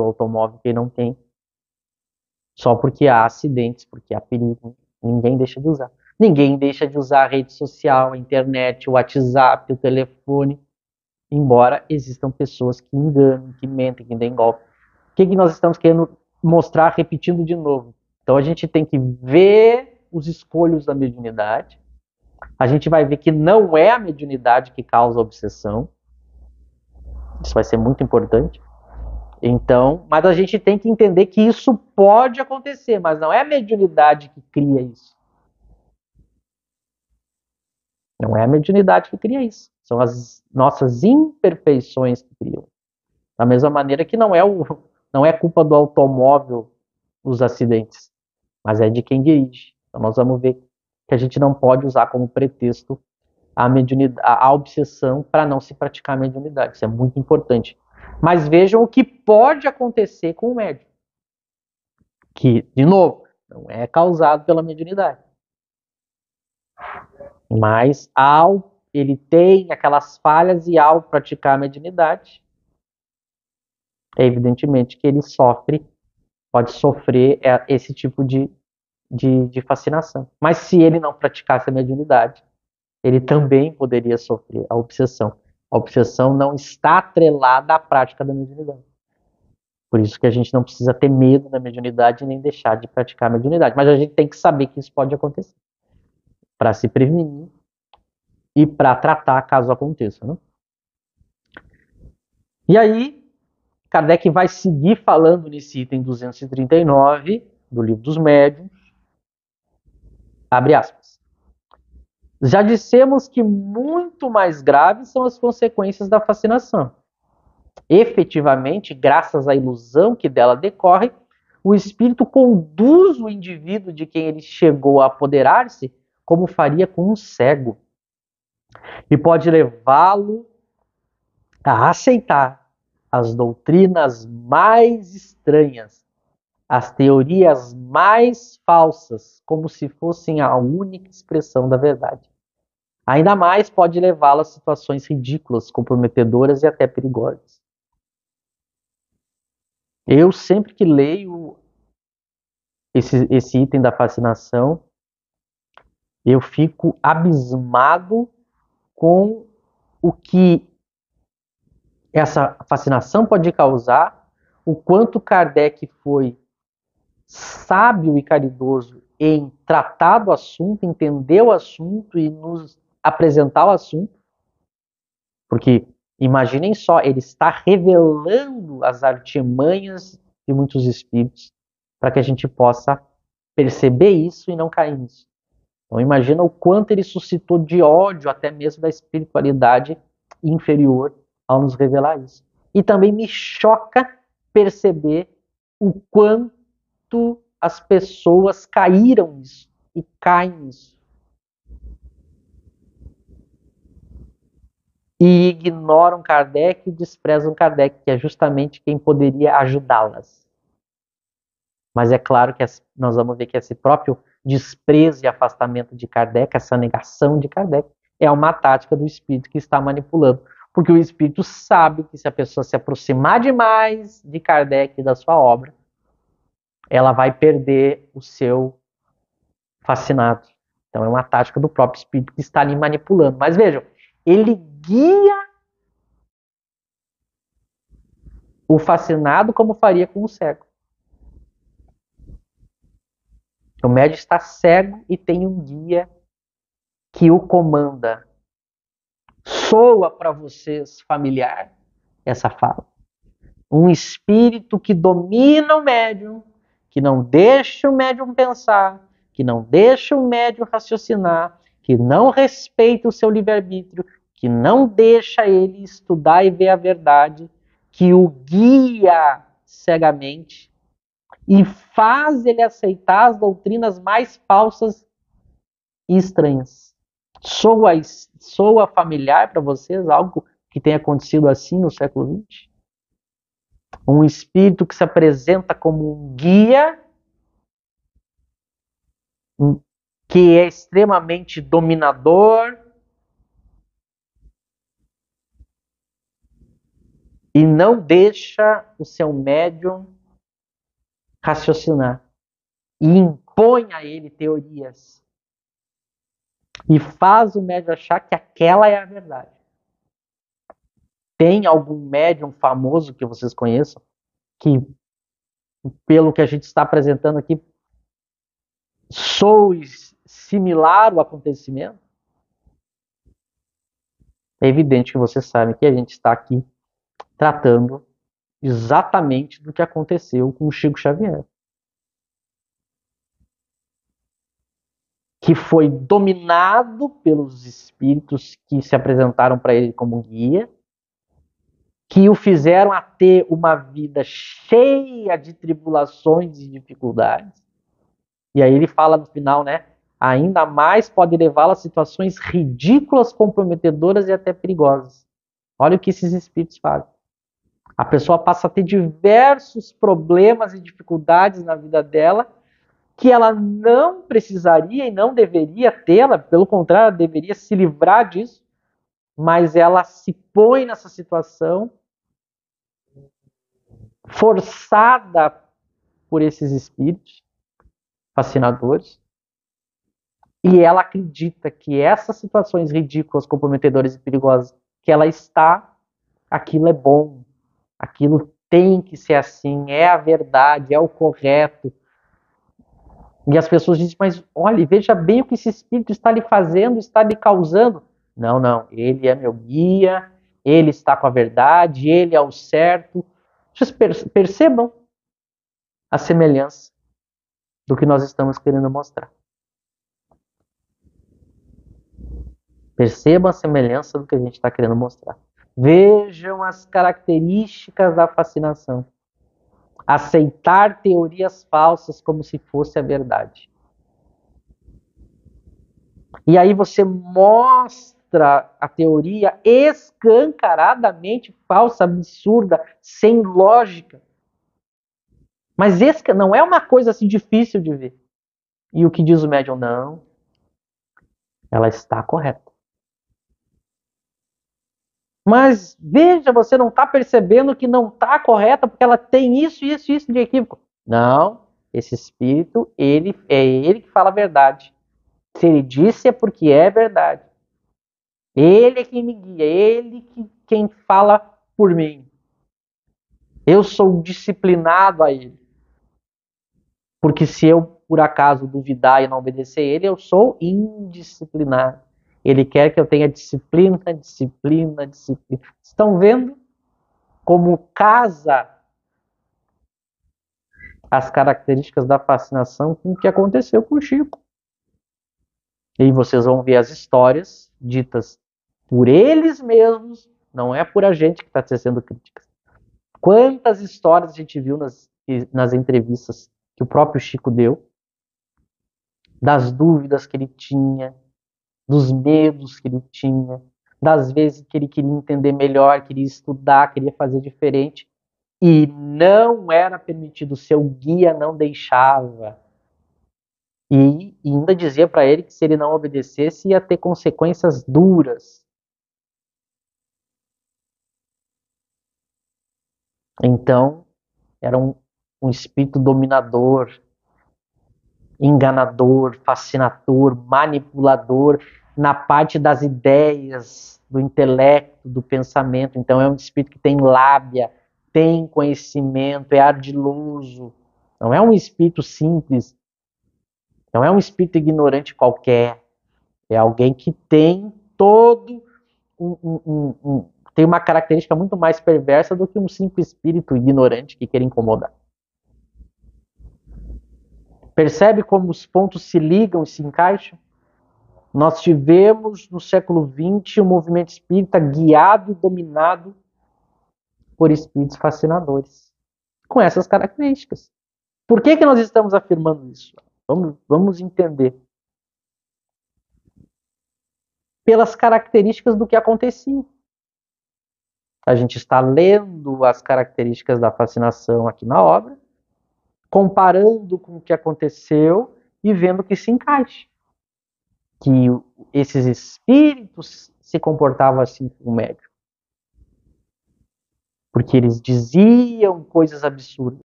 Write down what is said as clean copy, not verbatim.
automóvel, quem não tem, só porque há acidentes, porque há perigo. Ninguém deixa de usar. Ninguém deixa de usar a rede social, a internet, o WhatsApp, o telefone, embora existam pessoas que enganam, que mentem, que deem golpe. O que nós estamos querendo mostrar, repetindo de novo? Então a gente tem que ver os escolhos da mediunidade. A gente vai ver que não é a mediunidade que causa a obsessão. Isso vai ser muito importante. Então, mas a gente tem que entender que isso pode acontecer, mas não é a mediunidade que cria isso. Não é a mediunidade que cria isso. São as nossas imperfeições que criam. Da mesma maneira que não é culpa do automóvel os acidentes, mas é de quem dirige. Então nós vamos ver que a gente não pode usar como pretexto a obsessão para não se praticar a mediunidade. Isso é muito importante. Mas vejam o que pode acontecer com o médium. Que, de novo, não é causado pela mediunidade. Mas ele tem aquelas falhas e ao praticar a mediunidade, é evidentemente que ele pode sofrer esse tipo de fascinação. Mas se ele não praticasse a mediunidade, ele também poderia sofrer a obsessão. A obsessão não está atrelada à prática da mediunidade. Por isso que a gente não precisa ter medo da mediunidade nem deixar de praticar a mediunidade. Mas a gente tem que saber que isso pode acontecer, para se prevenir e para tratar caso aconteça. Né? E aí, Kardec vai seguir falando nesse item 239 do Livro dos Médiuns. Abre aspas. Já dissemos que muito mais graves são as consequências da fascinação. Efetivamente, graças à ilusão que dela decorre, o espírito conduz o indivíduo de quem ele chegou a apoderar-se como faria com um cego. E pode levá-lo a aceitar as doutrinas mais estranhas, as teorias mais falsas, como se fossem a única expressão da verdade. Ainda mais pode levá-lo a situações ridículas, comprometedoras e até perigosas. Eu sempre que leio esse item da fascinação, eu fico abismado com o que essa fascinação pode causar, o quanto Kardec foi sábio e caridoso em tratar do assunto, entender o assunto e nos apresentar o assunto. Porque imaginem só, ele está revelando as artimanhas de muitos espíritos para que a gente possa perceber isso e não cair nisso. Então imagina o quanto ele suscitou de ódio até mesmo da espiritualidade inferior ao nos revelar isso. E também me choca perceber o quanto as pessoas caíram nisso e caem nisso. E ignoram Kardec e desprezam Kardec, que é justamente quem poderia ajudá-las. Mas é claro que nós vamos ver que esse próprio desprezo e afastamento de Kardec, essa negação de Kardec, é uma tática do espírito que está manipulando. Porque o espírito sabe que se a pessoa se aproximar demais de Kardec e da sua obra, ela vai perder o seu fascinado. Então é uma tática do próprio espírito que está ali manipulando. Mas vejam, ele guia o fascinado como faria com o cego. O médium está cego e tem um guia que o comanda. Soa para vocês familiar essa fala? Um espírito que domina o médium, que não deixa o médium pensar, que não deixa o médium raciocinar, que não respeita o seu livre-arbítrio, que não deixa ele estudar e ver a verdade, que o guia cegamente e faz ele aceitar as doutrinas mais falsas e estranhas. Soa familiar para vocês algo que tenha acontecido assim no século XX? Um espírito que se apresenta como um guia, que é extremamente dominador, e não deixa o seu médium raciocinar e impõe a ele teorias e faz o médium achar que aquela é a verdade. Tem algum médium famoso que vocês conheçam que, pelo que a gente está apresentando aqui, soe similar o acontecimento? É evidente que vocês sabem que a gente está aqui tratando exatamente do que aconteceu com o Chico Xavier, que foi dominado pelos espíritos que se apresentaram para ele como guia, que o fizeram a ter uma vida cheia de tribulações e dificuldades. E aí ele fala no final, né? Ainda mais pode levá-lo a situações ridículas, comprometedoras e até perigosas. Olha o que esses espíritos fazem. A pessoa passa a ter diversos problemas e dificuldades na vida dela que ela não precisaria e não deveria tê-la, pelo contrário, ela deveria se livrar disso, mas ela se põe nessa situação forçada por esses espíritos fascinadores, e ela acredita que essas situações ridículas, comprometedoras e perigosas que ela está, aquilo é bom, aquilo tem que ser assim, é a verdade, é o correto. E as pessoas dizem, mas olha, veja bem o que esse espírito está lhe fazendo, está lhe causando. Não, não, ele é meu guia, ele está com a verdade, ele é o certo. Vocês percebam a semelhança do que nós estamos querendo mostrar. Percebam a semelhança do que a gente está querendo mostrar. Vejam as características da fascinação. Aceitar teorias falsas como se fosse a verdade. E aí você mostra a teoria escancaradamente falsa, absurda, sem lógica. Mas esse não é uma coisa assim difícil de ver. E o que diz o médium? Não, ela está correta. Mas veja, você não está percebendo que não está correta porque ela tem isso, isso, isso de equívoco. Não, esse espírito, ele que fala a verdade. Se ele disse é porque é verdade. Ele é quem me guia, ele quem fala por mim. Eu sou disciplinado a ele. Porque se eu, por acaso, duvidar e não obedecer a ele, eu sou indisciplinado. Ele quer que eu tenha disciplina, disciplina, disciplina. Estão vendo como casa as características da fascinação com o que aconteceu com o Chico? E vocês vão ver as histórias ditas por eles mesmos, não é por a gente que está tecendo críticas. Quantas histórias a gente viu nas entrevistas que o próprio Chico deu, das dúvidas que ele tinha, dos medos que ele tinha, das vezes que ele queria entender melhor, queria estudar, queria fazer diferente, e não era permitido, o seu guia não deixava. E ainda dizia para ele que se ele não obedecesse ia ter consequências duras. Então, era um espírito dominador, enganador, fascinador, manipulador na parte das ideias, do intelecto, do pensamento. Então é um espírito que tem lábia, tem conhecimento, é ardiloso. Não é um espírito simples, não é um espírito ignorante qualquer. É alguém que tem todo tem uma característica muito mais perversa do que um simples espírito ignorante que quer incomodar. Percebe como os pontos se ligam e se encaixam? Nós tivemos no século XX um movimento espírita guiado e dominado por espíritos fascinadores, com essas características. Por que nós estamos afirmando isso? Vamos entender. Pelas características do que acontecia. A gente está lendo as características da fascinação aqui na obra, comparando com o que aconteceu e vendo que se encaixa. Que esses espíritos se comportavam assim com o médium. porque eles diziam coisas absurdas.